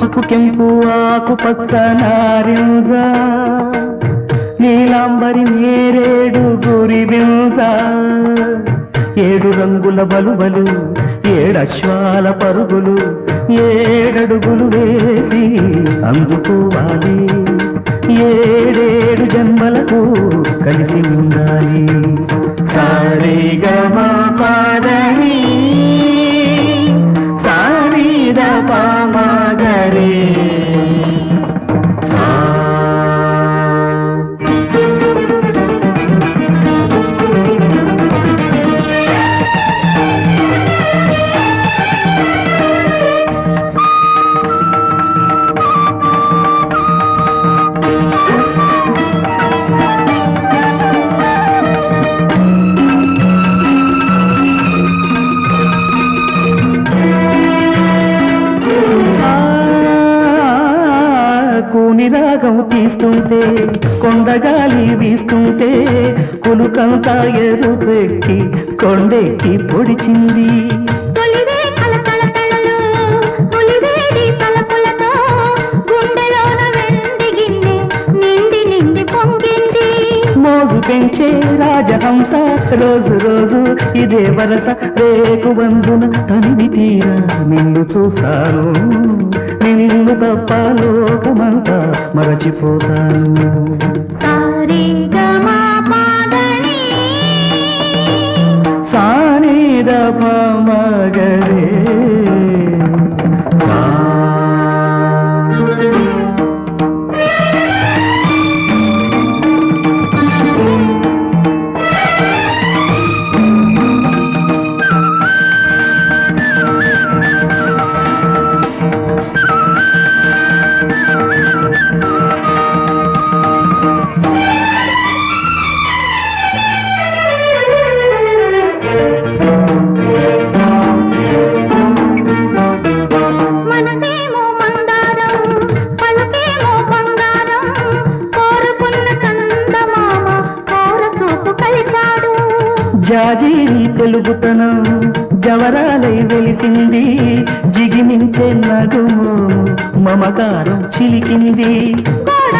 పసుపు కెంపు ఆకుపచ్చ నారింజ నీలాంబరి నేరేడు గురివింజ ఏడు రంగుల బలుబలు ఏడశ్వాల పరుగులు ఏడడుగులు వేసి అందుకోవాలి ఏడేడు జన్మలకు కలిసి ఉండాలి సారేగమా పాదని సారీద పామగరే రాగం తీస్తుంటే కొండగాలి వీస్తుంటే కులుకంతా ఎరుపెక్కి కొండెక్కి పొడిచింది మోజు పెంచే రాజహంస రోజు రోజు ఇదే వరస రేకు వందున తనివి తీరా నిన్ను చూస్తాను నిన్ను తప్ప లోకమంతా మరచిపోతాను సానిద మగరే జాజీరి తెలుగుతనం జవరాలై వెలిసింది జిగిమించే నడుము మమకారం చిలికింది గోడ